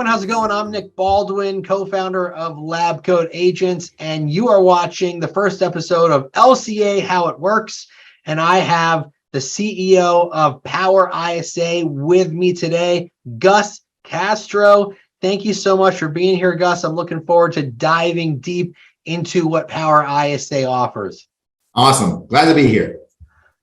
how's it going? I'm Nick Baldwin, co-founder of LabCoatAgents, and you are watching the first episode of LCA, How It Works. And I have the CEO of PowerISA with me today, Gus Castro. Thank you so much for being here, Gus. I'm looking forward to diving deep into what PowerISA offers. Awesome. Glad to be here.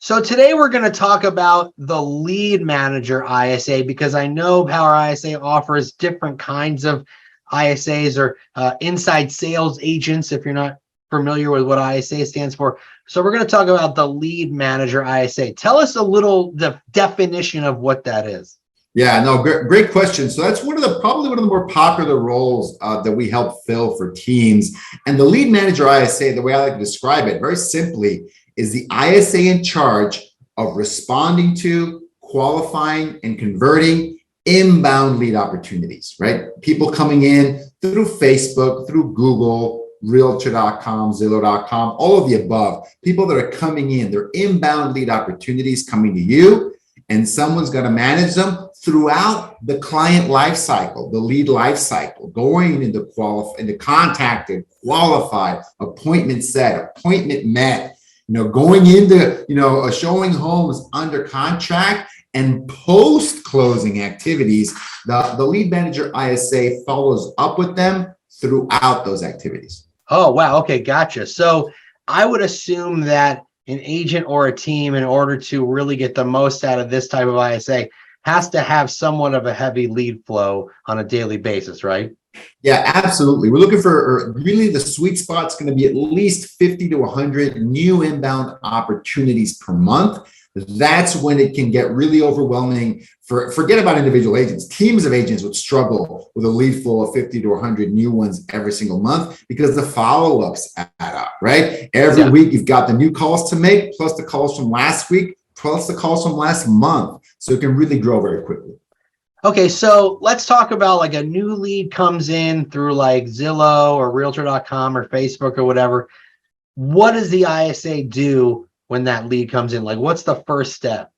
So today we're going to talk about the lead manager ISA, because I know PowerISA offers different kinds of ISAs or inside sales agents, if you're not familiar with what ISA stands for. So we're going to talk about the lead manager ISA. Tell us a little the definition of what that is. Yeah, no, great question. So that's probably one of the more popular roles that we help fill for teams. And the lead manager ISA, the way I like to describe it very simply, is the ISA in charge of responding to, qualifying, and converting inbound lead opportunities, right? People coming in through Facebook, through Google, Realtor.com, Zillow.com, all of the above. People that are coming in, they're inbound lead opportunities coming to you, and someone's going to manage them throughout the client life cycle, the lead life cycle, going into contacted, qualified, appointment set, appointment met, going into, showing homes under contract and post-closing activities. The lead manager ISA follows up with them throughout those activities. Oh, wow. Okay, gotcha. So I would assume that an agent or a team, in order to really get the most out of this type of ISA, has to have somewhat of a heavy lead flow on a daily basis, right? Yeah, absolutely. We're looking for really the sweet spot's going to be at least 50 to 100 new inbound opportunities per month. That's when it can get really overwhelming. Forget about individual agents. Teams of agents would struggle with a lead flow of 50 to 100 new ones every single month, because the follow-ups add up, right? Every week you've got the new calls to make, plus the calls from last week, plus the calls from last month. So it can really grow very quickly. Okay, so let's talk about like a new lead comes in through like Zillow or Realtor.com or Facebook or whatever. What does the ISA do when that lead comes in? Like, what's the first step?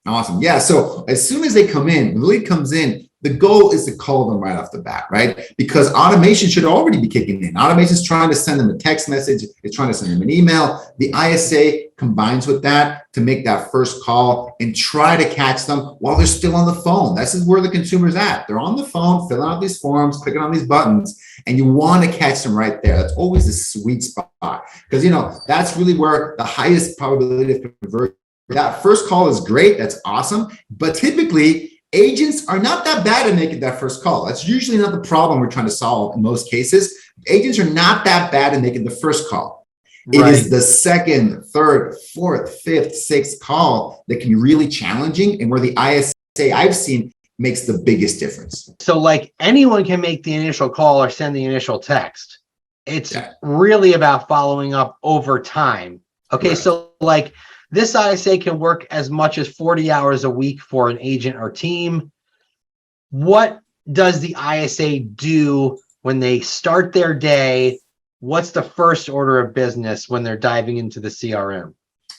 Awesome. Yeah. So as soon as they come in, the lead comes in, the goal is to call them right off the bat, right? Because automation should already be kicking in. Automation is trying to send them a text message. It's trying to send them an email. The ISA combines with that to make that first call and try to catch them while they're still on the phone. This is where the consumer's at. They're on the phone, filling out these forms, clicking on these buttons, and you want to catch them right there. That's always the sweet spot, because, that's really where the highest probability of conversion. That first call is great. That's awesome. But typically, agents are not that bad at making that first call. That's usually not the problem we're trying to solve in most cases. Agents are not that bad at making the first call. It is the second, third, fourth, fifth, sixth call that can be really challenging, and where the ISA I've seen makes the biggest difference. So like anyone can make the initial call or send the initial text. It's really about following up over time. Okay, right. So like this ISA can work as much as 40 hours a week for an agent or team. What does the ISA do when they start their day? What's the first order of business when they're diving into the CRM?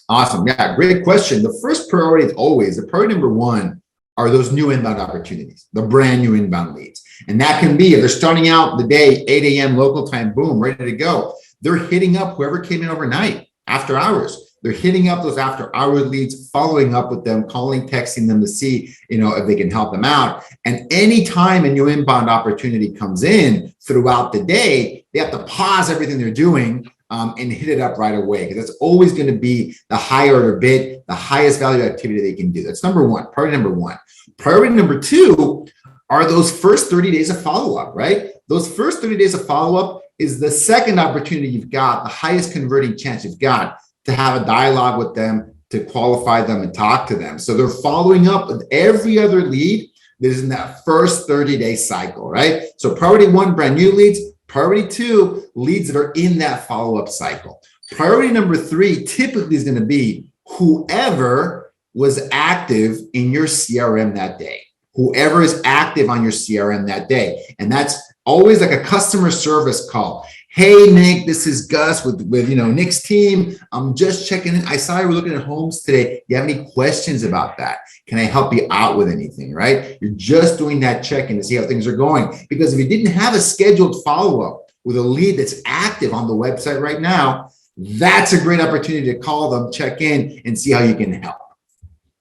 Awesome. Yeah, great question. The first priority is always, the priority number one are those new inbound opportunities, the brand new inbound leads. And that can be, if they're starting out the day, 8 a.m. local time, boom, ready to go. They're hitting up whoever came in overnight, after hours. They're hitting up those after hour leads, following up with them, calling, texting them to see, if they can help them out. And anytime a new inbound opportunity comes in throughout the day, they have to pause everything they're doing and hit it up right away, because that's always going to be the higher order bid, the highest value activity they can do. That's number one, priority number one. Priority number two are those first 30 days of follow-up, right? Those first 30 days of follow-up is the second opportunity you've got, the highest converting chance you've got to have a dialogue with them, to qualify them and talk to them. So they're following up with every other lead that is in that first 30-day cycle, right? So priority one, brand new leads. Priority two, leads that are in that follow-up cycle. Priority number three typically is going to be whoever was active in your CRM that day. Whoever is active on your CRM that day. And that's always like a customer service call. Hey, Nick, this is Gus with Nick's team. I'm just checking in. I saw you were looking at homes today. Do you have any questions about that? Can I help you out with anything, right? You're just doing that check-in to see how things are going. Because if you didn't have a scheduled follow-up with a lead that's active on the website right now, that's a great opportunity to call them, check in, and see how you can help.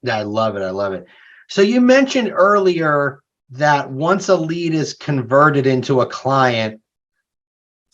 I love it. I love it. So you mentioned earlier that once a lead is converted into a client,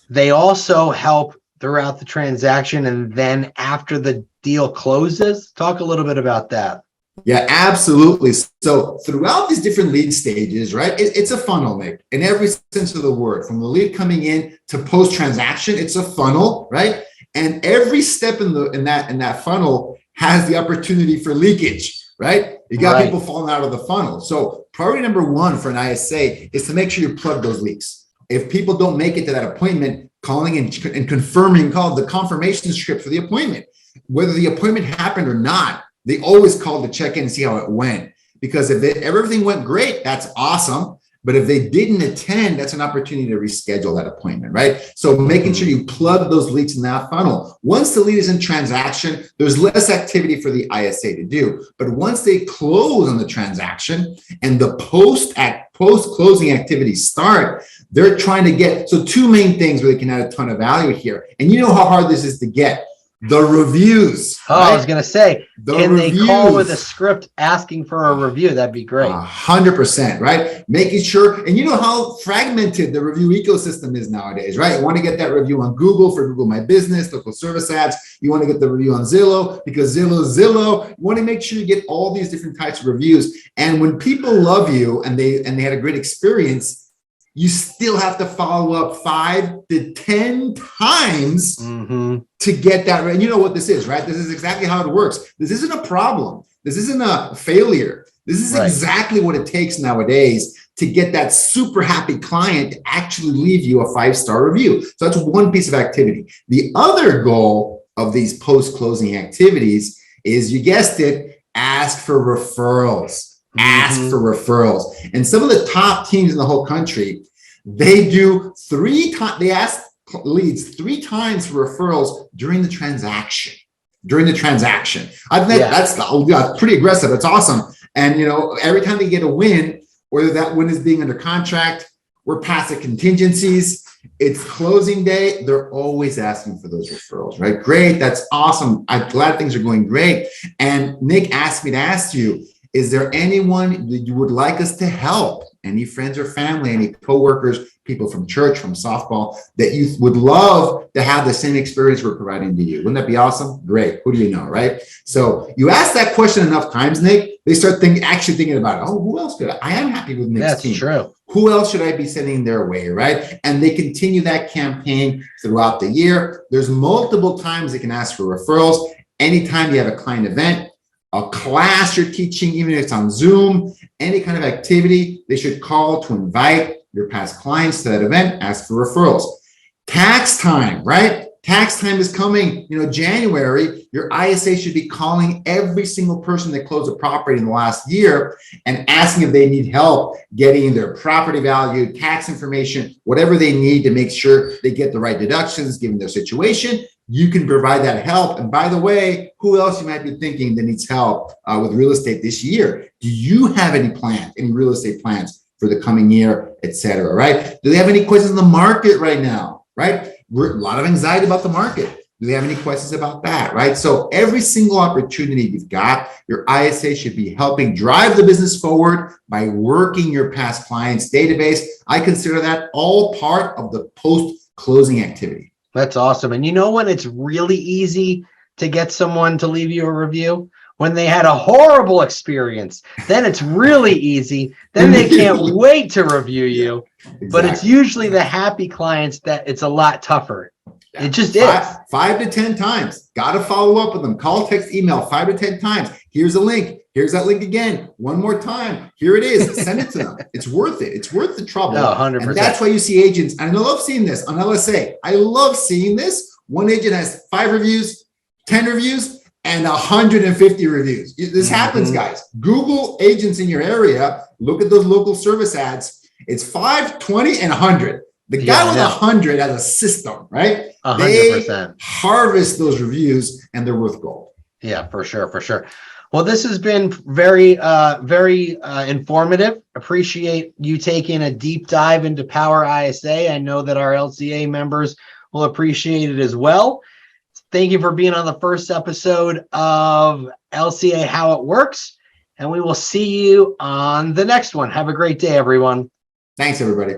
they also help throughout the transaction and then after the deal closes. Talk a little bit about that. Yeah, absolutely. So throughout these different lead stages, right, it's a funnel, Nick, in every sense of the word. From the lead coming in to post-transaction, it's a funnel, right? And every step in that funnel has the opportunity for leakage, right? You got people falling out of the funnel. So priority number one for an ISA is to make sure you plug those leaks. If people don't make it to that appointment, calling and confirming, call the confirmation script for the appointment. Whether the appointment happened or not, they always call to check in and see how it went. Because if everything went great, that's awesome. But if they didn't attend, that's an opportunity to reschedule that appointment, right? So making sure you plug those leads in that funnel. Once the lead is in transaction, there's less activity for the ISA to do. But once they close on the transaction and the post-closing activities start, they're trying to get, so two main things where they can add a ton of value here. And you know how hard this is to get. The reviews. Oh, right? I was going to say, can they call with a script asking for a review? That'd be great. 100%, right? Making sure, and you know how fragmented the review ecosystem is nowadays, right? You want to get that review on Google for Google My Business, local service ads. You want to get the review on Zillow because Zillow. You want to make sure you get all these different types of reviews. And when people love you and they had a great experience, you still have to follow up 5 to 10 times to get that right. And you know what this is, right? This is exactly how it works. This isn't a problem. This isn't a failure. This is exactly what it takes nowadays to get that super happy client to actually leave you a 5-star review. So that's one piece of activity. The other goal of these post-closing activities is, you guessed it, ask for referrals. Ask for referrals. And some of the top teams in the whole country, they do they ask leads 3 times for referrals during the transaction. I think that's pretty aggressive. It's awesome. And every time they get a win, whether that win is being under contract, we're past the contingencies, it's closing day, they're always asking for those referrals, right? Great, that's awesome. I'm glad things are going great. And Nick asked me to ask you, is there anyone that you would like us to help? Any friends or family, any coworkers, people from church, from softball, that you would love to have the same experience we're providing to you? Wouldn't that be awesome? Great. Who do you know, right? So you ask that question enough times, Nick, they start actually thinking about it. Oh, who else could I am happy with Nick's team. That's true. Who else should I be sending their way, right? And they continue that campaign throughout the year. There's multiple times they can ask for referrals. Anytime you have a client event, a class you're teaching, even if it's on Zoom, any kind of activity, they should call to invite your past clients to that event, ask for referrals. Tax time, right? Tax time is coming, January. Your ISA should be calling every single person that closed a property in the last year and asking if they need help getting their property value, tax information, whatever they need to make sure they get the right deductions given their situation. You can provide that help. And by the way, who else you might be thinking that needs help with real estate this year? Do you have any real estate plans for the coming year, et cetera, right? Do they have any questions in the market right now, right? A lot of anxiety about the market. Do they have any questions about that, right? So every single opportunity you've got, your ISA should be helping drive the business forward by working your past clients' database. I consider that all part of the post-closing activity. That's awesome. And when it's really easy to get someone to leave you a review? When they had a horrible experience, then it's really easy. Then they can't wait to review you. Exactly. But it's usually the happy clients that it's a lot tougher. Yeah. It just is. 5 to 10 times. Got to follow up with them. Call, text, email 5 to 10 times. Here's a link. Here's that link again. One more time. Here it is. Send it to them. It's worth it. It's worth the trouble. No, 100%. And that's why you see agents. And I love seeing this on LSA. I love seeing this. One agent has 5 reviews, 10 reviews, and 150 reviews. This happens, guys. Google agents in your area. Look at those local service ads. It's 5, 20, and 100. The guy with 100 has a system, right? 100%. They harvest those reviews and they're worth gold. Yeah, for sure, for sure. Well, this has been very informative. Appreciate you taking a deep dive into PowerISA. I know that our LCA members will appreciate it as well. Thank you for being on the first episode of LCA How It Works, and we will see you on the next one. Have a great day, everyone. Thanks, everybody.